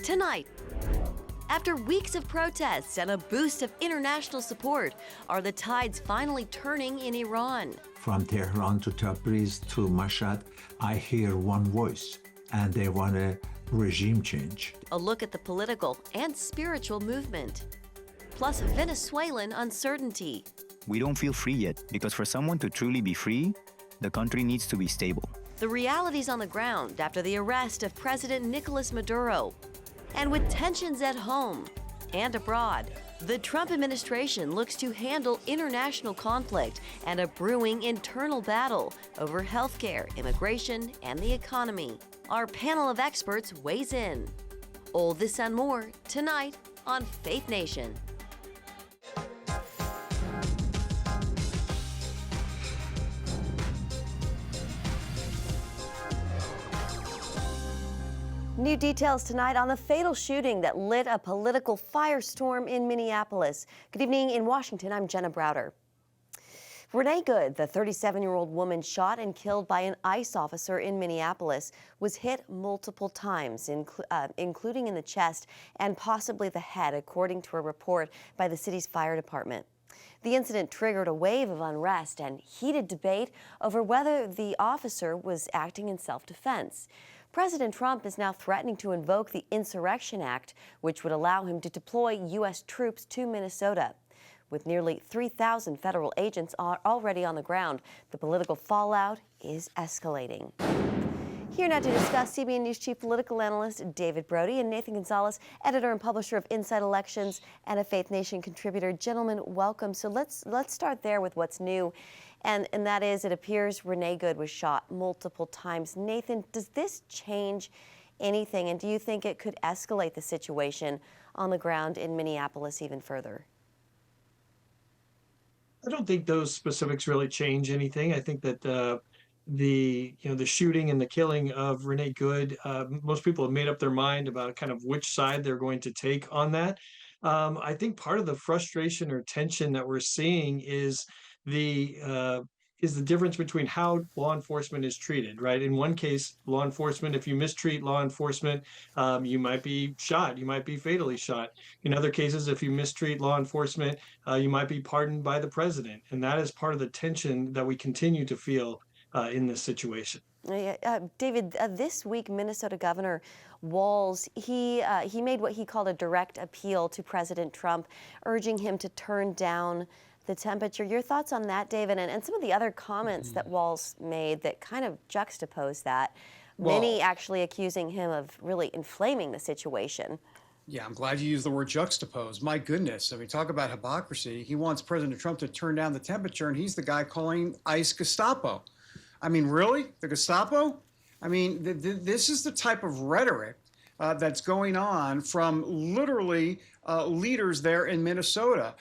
tonight. After weeks of protests and a boost of international support, are the tides finally turning in Iran? From Tehran to Tabriz to Mashhad, I hear one voice, and they want a regime change. A look at the political and spiritual movement. Plus Venezuelan uncertainty. We don't feel free yet, because for someone to truly be free, the country needs to be stable. The realities on the ground after the arrest of President Nicolas Maduro. And with tensions at home and abroad, the Trump administration looks to handle international conflict and a brewing internal battle over healthcare, immigration, and the economy. Our panel of experts weighs in. All this and more tonight on Faith Nation. New details tonight on the fatal shooting that lit a political firestorm in Minneapolis. Good evening in Washington, I'm Jenna Browder. Renee Good, the 37-year-old woman shot and killed by an ICE officer in Minneapolis, was hit multiple times, including in the chest and possibly the head, according to a report by the city's fire department. The incident triggered a wave of unrest and heated debate over whether the officer was acting in self-defense. President Trump is now threatening to invoke the Insurrection Act, which would allow him to deploy U.S. troops to Minnesota. With nearly 3,000 federal agents already on the ground, the political fallout is escalating. Here now to discuss, CBN News Chief Political Analyst David Brody and Nathan Gonzalez, editor and publisher of Inside Elections and a Faith Nation contributor. Gentlemen, welcome. So let's start there with what's new. And that is, it appears Renee Good was shot multiple times. Nathan, does this change anything? And do you think it could escalate the situation on the ground in Minneapolis even further? I don't think those specifics really change anything. I think that the shooting and the killing of Renee Good, most people have made up their mind about kind of which side they're going to take on that. I think part of the frustration or tension that we're seeing is the difference between how law enforcement is treated, right? In one case, law enforcement, if you mistreat law enforcement, you might be shot, you might be fatally shot. In other cases, if you mistreat law enforcement, you might be pardoned by the president. And that is part of the tension that we continue to feel in this situation. David, this week, Minnesota Governor Walz, he made what he called a direct appeal to President Trump, urging him to turn down the temperature. Your thoughts on that, David, and some of the other comments that Walz made that kind of juxtapose that, many actually accusing him of really inflaming the situation. Yeah, I'm glad you used the word juxtapose. My goodness. I mean, talk about hypocrisy. He wants President Trump to turn down the temperature, and he's the guy calling ICE Gestapo. I mean, really? The Gestapo? I mean, this is the type of rhetoric that's going on from literally leaders there in Minnesota.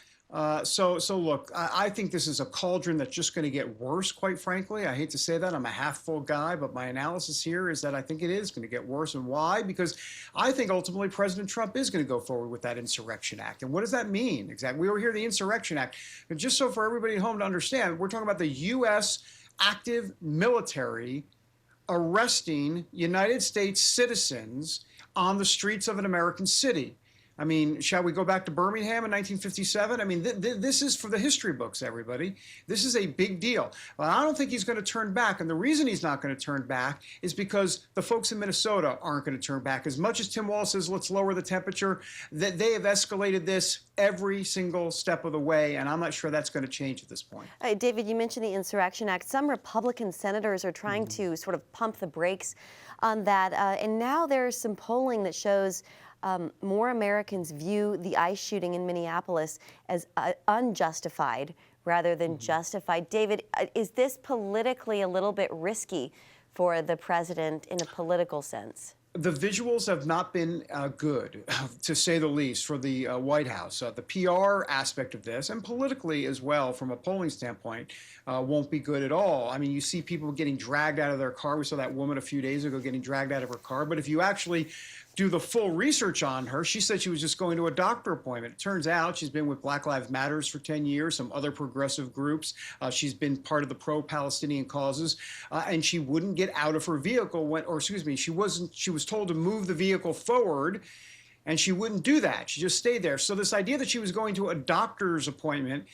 So look, I think this is a cauldron that's just going to get worse, quite frankly. I hate to say that. I'm a half-full guy, but my analysis here is that I think it is going to get worse. And why? Because I think ultimately President Trump is going to go forward with that Insurrection Act. And what does that mean exactly? We were here, the Insurrection Act. But just so for everybody at home to understand, we're talking about the U.S. active military arresting United States citizens on the streets of an American city. I mean, shall we go back to Birmingham in 1957? I mean, this is for the history books, everybody. This is a big deal. But I don't think he's going to turn back. And the reason he's not going to turn back is because the folks in Minnesota aren't going to turn back. As much as Tim Walz says, let's lower the temperature, that they have escalated this every single step of the way. And I'm not sure that's going to change at this point. David, you mentioned the Insurrection Act. Some Republican senators are trying to sort of pump the brakes on that. And now there's some polling that shows more Americans view the ICE shooting in Minneapolis as unjustified rather than justified. David, is this politically a little bit risky for the president in a political sense? The visuals have not been good, to say the least, for the White House. The PR aspect of this, and politically as well, from a polling standpoint, won't be good at all. I mean, you see people getting dragged out of their car. We saw that woman a few days ago getting dragged out of her car. But if you actually do the full research on her, she said she was just going to a doctor appointment. It turns out she's been with Black Lives Matters for 10 years, some other progressive groups. She's been part of the pro-Palestinian causes, and she wouldn't get out of her vehicle when, or excuse me, she was was told to move the vehicle forward, and she wouldn't do that. She just stayed there. So this idea that she was going to a doctor's appointment,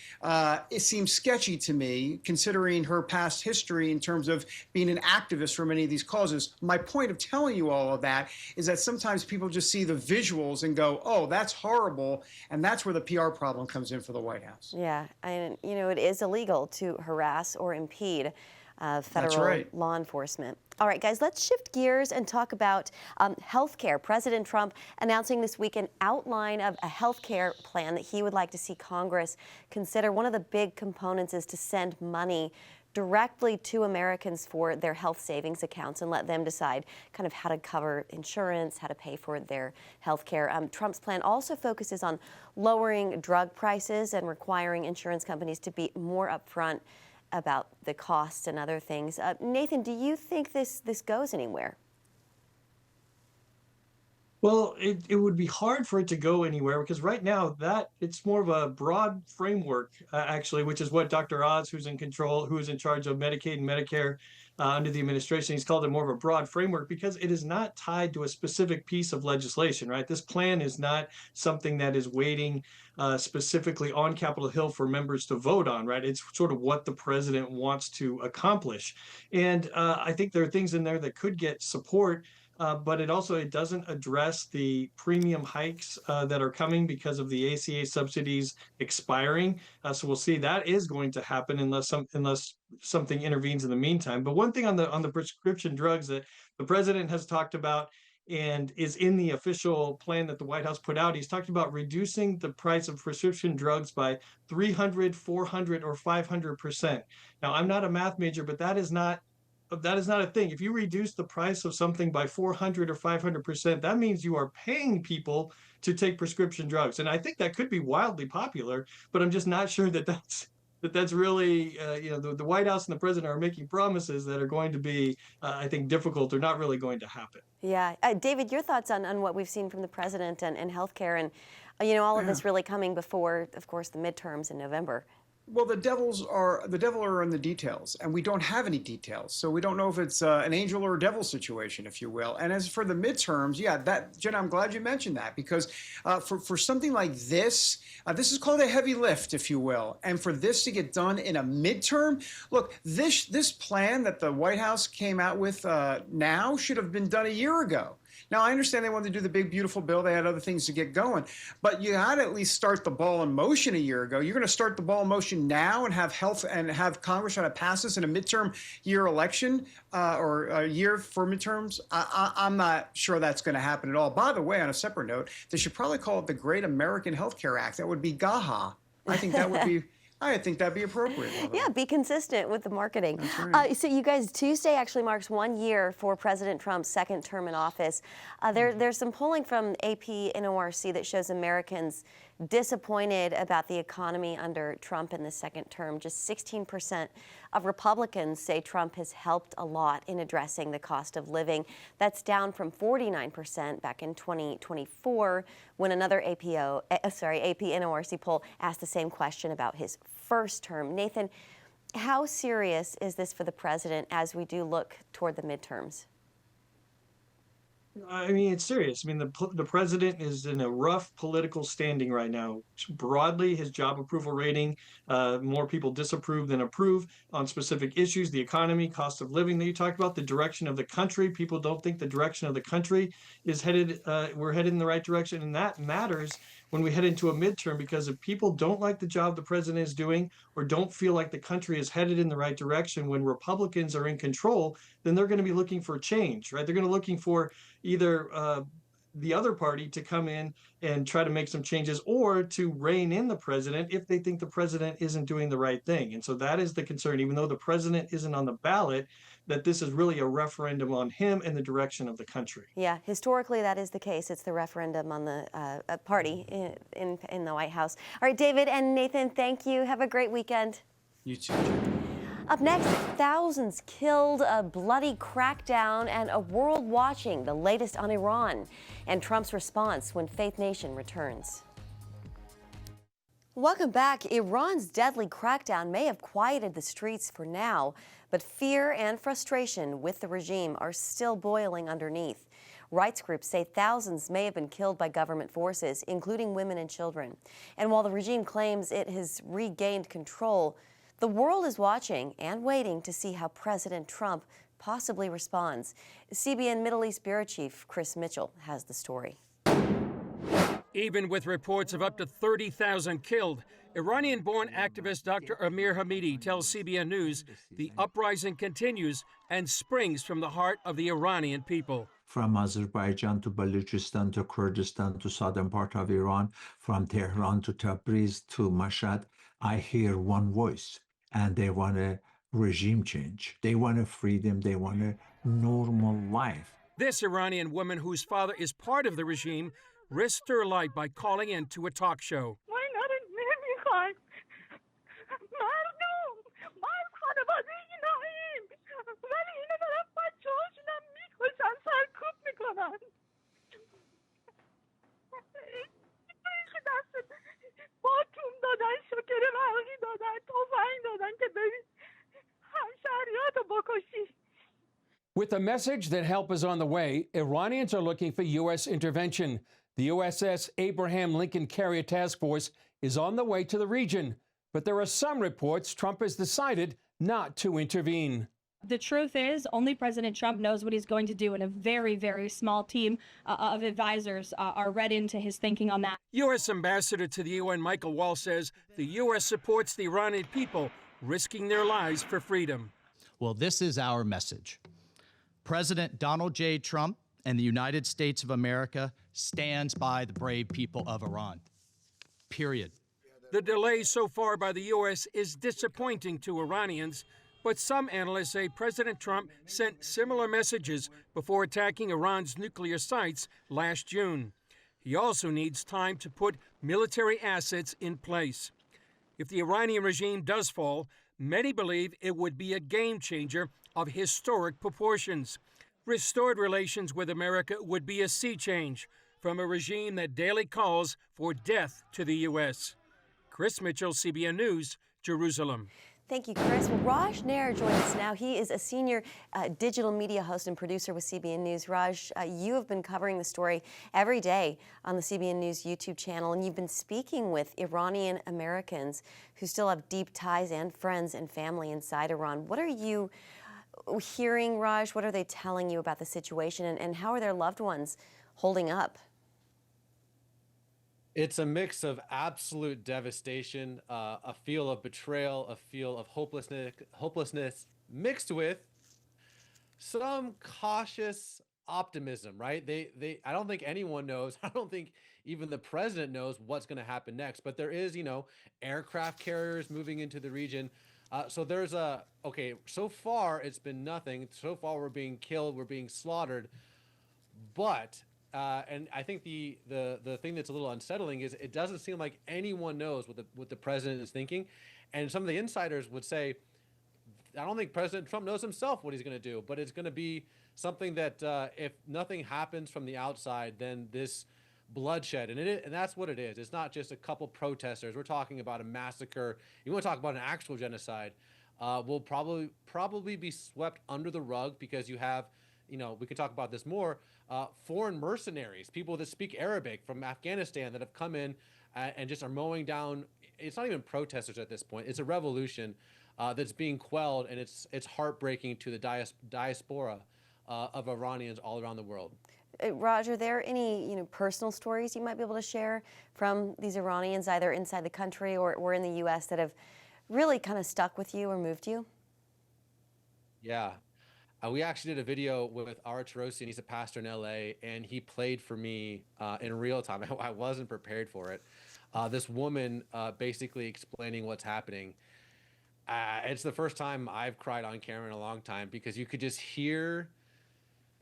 it seems sketchy to me, considering her past history in terms of being an activist for many of these causes. My point of telling you all of that is that sometimes people just see the visuals and go, oh, that's horrible. And that's where the PR problem comes in for the White House. Yeah, and you know, it is illegal to harass or impede federal law enforcement. All right, guys, let's shift gears and talk about health care. President Trump announcing this week an outline of a health care plan that he would like to see Congress consider. One of the big components is to send money directly to Americans for their health savings accounts and let them decide kind of how to cover insurance, how to pay for their health care. Trump's plan also focuses on lowering drug prices and requiring insurance companies to be more upfront about the costs and other things. Nathan, do you think this goes anywhere? Well, it would be hard for it to go anywhere because right now that it's more of a broad framework, actually, which is what Dr. Oz, who's in control, who is in charge of Medicaid and Medicare under the administration, he's called it more of a broad framework because it is not tied to a specific piece of legislation, right? This plan is not something that is waiting specifically on Capitol Hill for members to vote on, right? It's sort of what the president wants to accomplish. And I think there are things in there that could get support. But it doesn't address the premium hikes that are coming because of the ACA subsidies expiring. So we'll see that is going to happen unless something intervenes in the meantime. But one thing on the prescription drugs that the president has talked about and is in the official plan that the White House put out, he's talked about reducing the price of prescription drugs by 300, 400, or 500%. Now, I'm not a math major, but that is not a thing. If you reduce the price of something by 400 or 500%, that means you are paying people to take prescription drugs. And I think that could be wildly popular, but I'm just not sure that that's really, the White House and the president are making promises that are going to be, I think, difficult or not really going to happen. Yeah. David, your thoughts on what we've seen from the president and healthcare and, all of this really coming before, of course, the midterms in November. Well, the devil are in the details, and we don't have any details, so we don't know if it's an angel or a devil situation, if you will. And as for the midterms, Jenna, I'm glad you mentioned that because for something like this, this is called a heavy lift, if you will. And for this to get done in a midterm, look, this plan that the White House came out with now should have been done a year ago. Now, I understand they wanted to do the big, beautiful bill. They had other things to get going. But you had to at least start the ball in motion a year ago. You're going to start the ball in motion now and have Congress try to pass this in a midterm year election or a year for midterms? I'm not sure that's going to happen at all. By the way, on a separate note, they should probably call it the Great American Healthcare Act. That would be GAHA. I think that would be... I think that'd be appropriate. Yeah, be consistent with the marketing. That's right. So you guys, Tuesday actually marks 1 year for President Trump's second term in office. There's some polling from AP NORC that shows Americans disappointed about the economy under Trump in the second term. Just 16% of Republicans say Trump has helped a lot in addressing the cost of living. That's down from 49% back in 2024 when another AP NORC poll asked the same question about his first term. Nathan, how serious is this for the president as we do look toward the midterms? I mean, it's serious. I mean, the president is in a rough political standing right now. Broadly, his job approval rating, more people disapprove than approve on specific issues, the economy, cost of living that you talked about, the direction of the country. People don't think the direction of the country is we're headed in the right direction. And that matters when we head into a midterm, because if people don't like the job the president is doing or don't feel like the country is headed in the right direction when Republicans are in control, then they're going to be looking for change, right? They're going to be looking for either the other party to come in and try to make some changes or to rein in the president if they think the president isn't doing the right thing. And so that is the concern, even though the president isn't on the ballot, that this is really a referendum on him and the direction of the country. Yeah, historically that is the case. It's the referendum on the party in the White House. All right, David and Nathan, thank you. Have a great weekend. You too. Up next, thousands killed, a bloody crackdown, and a world watching the latest on Iran and Trump's response when Faith Nation returns. Welcome back. Iran's deadly crackdown may have quieted the streets for now, But fear and frustration with the regime are still boiling underneath. Rights groups say thousands may have been killed by government forces, including women and children. And while the regime claims it has regained control, the world is watching and waiting to see how President Trump possibly responds. CBN Middle East Bureau Chief Chris Mitchell has the story. Even with reports of up to 30,000 killed, Iranian-born activist Dr. Amir Hamidi tells CBN News the uprising continues and springs from the heart of the Iranian people. From Azerbaijan to Balochistan to Kurdistan to southern part of Iran, from Tehran to Tabriz to Mashhad, I hear one voice, and they want a regime change. They want a freedom. They want a normal life. This Iranian woman, whose father is part of the regime, risked her life by calling in to a talk show. With a message that help is on the way, Iranians are looking for U.S. intervention. The USS Abraham Lincoln Carrier Task Force is on the way to the region, but there are some reports Trump has decided not to intervene. The truth is, only President Trump knows what he's going to do, and a very, very small team of advisors are read into his thinking on that. U.S. Ambassador to the UN Michael Wall says the U.S. supports the Iranian people risking their lives for freedom. Well, this is our message. President Donald J. Trump and the United States of America stands by the brave people of Iran. Period. The delay so far by the U.S. is disappointing to Iranians, but some analysts say President Trump sent similar messages before attacking Iran's nuclear sites last June. He also needs time to put military assets in place. If the Iranian regime does fall, many believe it would be a game changer of historic proportions. Restored relations with America would be a sea change from a regime that daily calls for death to the U.S. Chris Mitchell, CBN News, Jerusalem. Thank you, Chris. Well, Raj Nair joins us now. He is a senior digital media host and producer with CBN News. Raj, you have been covering the story every day on the CBN News YouTube channel, and you've been speaking with Iranian Americans who still have deep ties and friends and family inside Iran. What are you hearing, Raj? What are they telling you about the situation, and how are their loved ones holding up? It's a mix of absolute devastation, a feel of betrayal, a feel of hopelessness mixed with some cautious optimism, right? I don't think anyone knows. I don't think even the president knows what's going to happen next, but there is, aircraft carriers moving into the region. So there's okay, so far it's been nothing. So far we're being killed, we're being slaughtered, but and I think the thing that's a little unsettling is it doesn't seem like anyone knows what the president is thinking, and some of the insiders would say, I don't think President Trump knows himself what he's going to do, but it's going to be something that if nothing happens from the outside, then this bloodshed, and that's what it is. It's not just a couple protesters. We're talking about a massacre. You want to talk about an actual genocide? Will probably be swept under the rug because you have, we could talk about this more. Foreign mercenaries, people that speak Arabic from Afghanistan that have come in and just are mowing down. It's not even protesters at this point. It's a revolution that's being quelled, and it's heartbreaking to the diaspora of Iranians all around the world. Raj, are there any personal stories you might be able to share from these Iranians, either inside the country or in the U.S., that have really kind of stuck with you or moved you? Yeah. We actually did a video with Ara Tarosian. He's a pastor in LA, and he played for me in real time. I wasn't prepared for it. This woman basically explaining what's happening. It's the first time I've cried on camera in a long time because you could just hear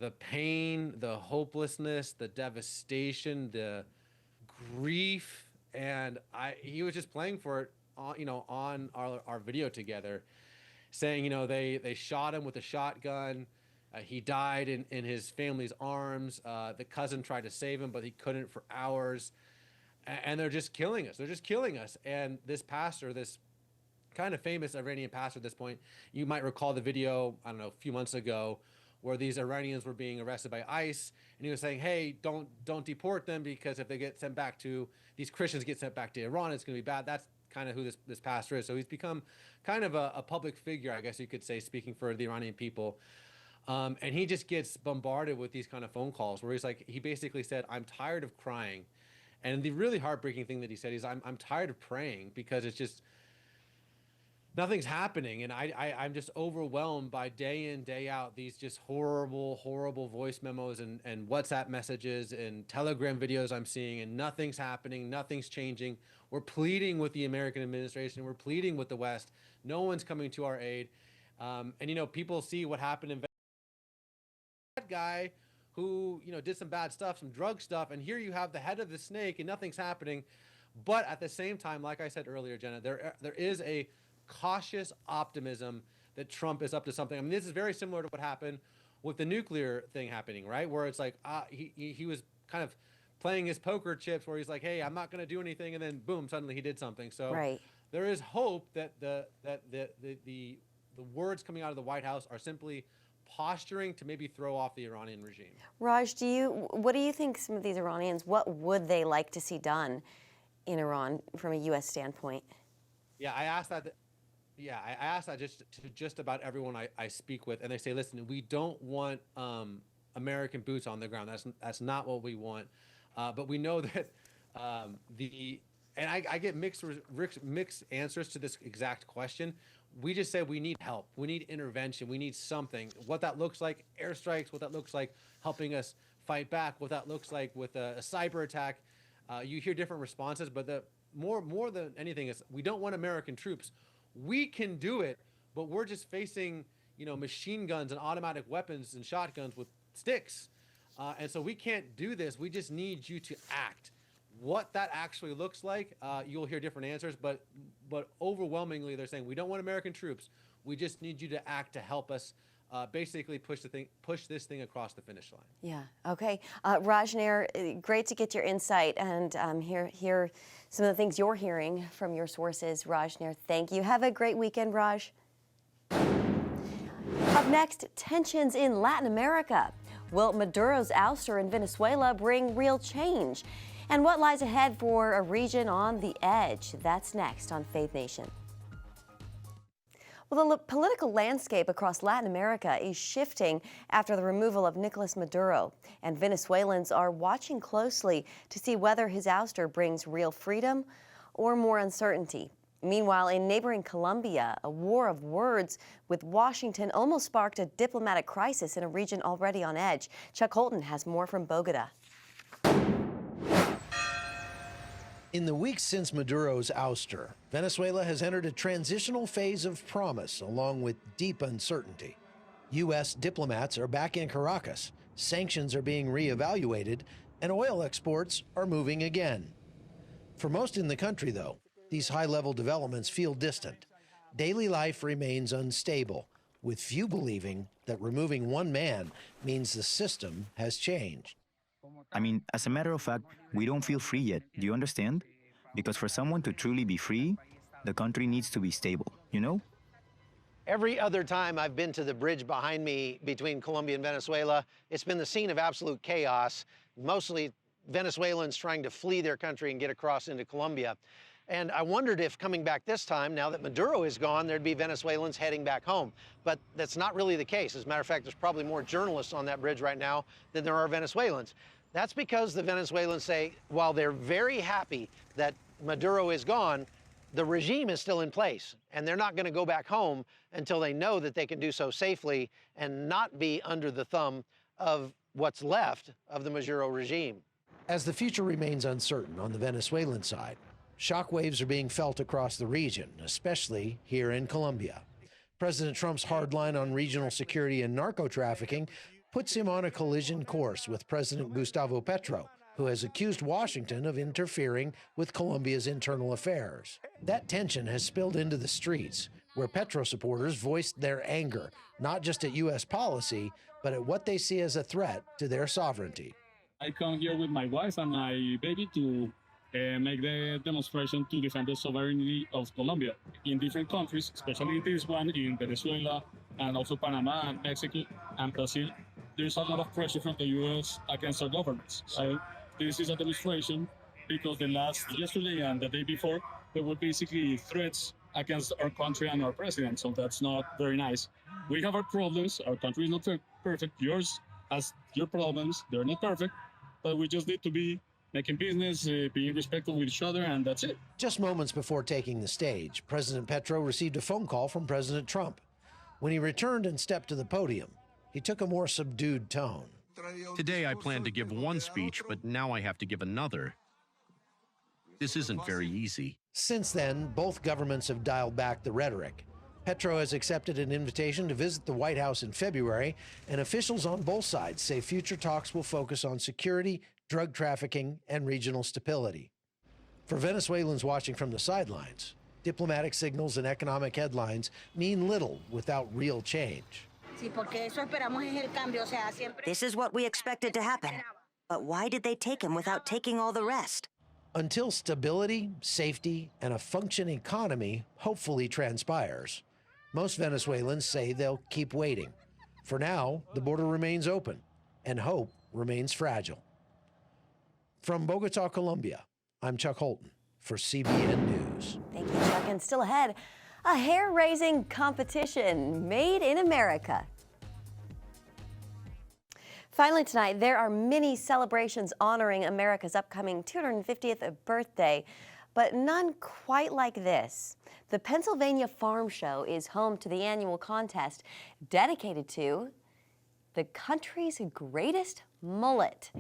the pain, the hopelessness, the devastation, the grief, and he was just playing for it on our video together, saying, they shot him with a shotgun. He died in his family's arms. The cousin tried to save him, but he couldn't for hours. And they're just killing us. They're just killing us. And this pastor, this kind of famous Iranian pastor at this point. You might recall the video, I don't know, a few months ago, where these Iranians were being arrested by ICE, and he was saying, hey, don't deport them, because if they get sent back to, these Christians get sent back to Iran, it's going to be bad. That's kind of who this pastor is. So he's become kind of a public figure, I guess you could say, speaking for the Iranian people. And he just gets bombarded with these kind of phone calls where he basically said, I'm tired of crying. And the really heartbreaking thing that he said is, I'm tired of praying, because it's just, nothing's happening. And I'm just overwhelmed by day in, day out, these just horrible voice memos and WhatsApp messages and Telegram videos I'm seeing, and nothing's happening. Nothing's changing. We're pleading with the American administration. We're pleading with the West. No one's coming to our aid. And, you know, people see what happened in that guy who, you know, did some bad stuff, some drug stuff. And here you have the head of the snake and nothing's happening. But at the same time, like I said earlier, Jenna, there is a cautious optimism that Trump is up to something. I mean, this is very similar to what happened with the nuclear thing happening, right? Where it's like, he was kind of playing his poker chips, where he's like, hey, I'm not going to do anything. And then boom, suddenly he did something. So Right. there is hope that the words coming out of the White House are simply posturing to maybe throw off the Iranian regime. Raj, what do you think some of these Iranians, what would they like to see done in Iran from a U.S. standpoint? Yeah, I asked that just about everyone I speak with, and they say, listen, we don't want American boots on the ground. That's not what we want. But we know that I get mixed answers to this exact question. We just say we need help. We need intervention. We need something. What that looks like, airstrikes, what that looks like, helping us fight back, what that looks like with a cyber attack. You hear different responses, but the more than anything is, we don't want American troops. We can do it, but we're just facing, you know, machine guns and automatic weapons and shotguns with sticks. And so we can't do this. We just need you to act. What that actually looks like, you'll hear different answers, but overwhelmingly they're saying we don't want American troops. We just need you to act to help us basically push this thing across the finish line. Yeah. Okay. Raj Nair, great to get your insight and hear some of the things you're hearing from your sources. Raj Nair, thank you. Have a great weekend, Raj. Up next, tensions in Latin America. Will Maduro's ouster in Venezuela bring real change? And what lies ahead for a region on the edge? That's next on Faith Nation. Well, the political landscape across Latin America is shifting after the removal of Nicolas Maduro, and Venezuelans are watching closely to see whether his ouster brings real freedom or more uncertainty. Meanwhile, in neighboring Colombia, a war of words with Washington almost sparked a diplomatic crisis in a region already on edge. Chuck Holton has more from Bogota. In the weeks since Maduro's ouster, Venezuela has entered a transitional phase of promise along with deep uncertainty. U.S. diplomats are back in Caracas, sanctions are being reevaluated, and oil exports are moving again. For most in the country, though, these high-level developments feel distant. Daily life remains unstable, with few believing that removing one man means the system has changed. I mean, as a matter of fact, we don't feel free yet. Do you understand? Because for someone to truly be free, the country needs to be stable, you know? Every other time I've been to the bridge behind me between Colombia and Venezuela, it's been the scene of absolute chaos, mostly Venezuelans trying to flee their country and get across into Colombia. And I wondered if coming back this time, now that Maduro is gone, there'd be Venezuelans heading back home. But that's not really the case. As a matter of fact, there's probably more journalists on that bridge right now than there are Venezuelans. That's because the Venezuelans say, while they're very happy that Maduro is gone, the regime is still in place, and they're not going to go back home until they know that they can do so safely and not be under the thumb of what's left of the Maduro regime. As the future remains uncertain on the Venezuelan side, shockwaves are being felt across the region, especially here in Colombia. President Trump's hard line on regional security and narco-trafficking puts him on a collision course with President Gustavo Petro, who has accused Washington of interfering with Colombia's internal affairs. That tension has spilled into the streets, where Petro supporters voiced their anger, not just at U.S. policy, but at what they see as a threat to their sovereignty. I come here with my wife and my baby to make the demonstration to defend the sovereignty of Colombia. In different countries, especially this one in Venezuela and also Panama and Mexico and Brazil, there's a lot of pressure from the U.S. against our governments. So this is a demonstration because yesterday and the day before, there were basically threats against our country and our president. So that's not very nice. We have our problems. Our country is not perfect. Yours has your problems. They're not perfect, but we just need to be making business, being respectful with each other, and that's it. Just moments before taking the stage, President Petro received a phone call from President Trump. When he returned and stepped to the podium, he took a more subdued tone. Today I planned to give one speech, but now I have to give another. This isn't very easy. Since then, both governments have dialed back the rhetoric. Petro has accepted an invitation to visit the White House in February, and officials on both sides say future talks will focus on security, drug trafficking, and regional stability. For Venezuelans watching from the sidelines, diplomatic signals and economic headlines mean little without real change. This is what we expected to happen. But why did they take him without taking all the rest? Until stability, safety, and a functioning economy hopefully transpires, most Venezuelans say they'll keep waiting. For now, the border remains open, and hope remains fragile. From Bogota, Colombia, I'm Chuck Holton for CBN News. Thank you, Chuck. And still ahead, a hair-raising competition made in America. Finally tonight, there are many celebrations honoring America's upcoming 250th birthday, but none quite like this. The Pennsylvania Farm Show is home to the annual contest dedicated to the country's greatest mullet.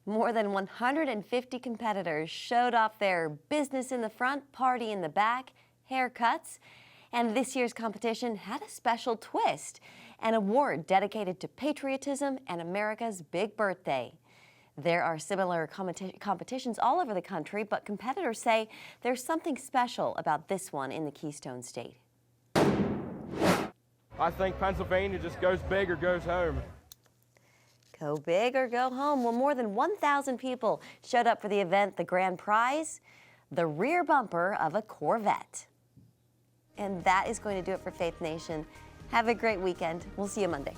More than 150 competitors showed off their business in the front, party in the back, haircuts, and this year's competition had a special twist, an award dedicated to patriotism and America's big birthday. There are similar competitions all over the country, but competitors say there's something special about this one in the Keystone State. I think Pennsylvania just goes big or goes home. Go big or go home. Well, more than 1,000 people showed up for the event. The grand prize, the rear bumper of a Corvette. And that is going to do it for Faith Nation. Have a great weekend. We'll see you Monday.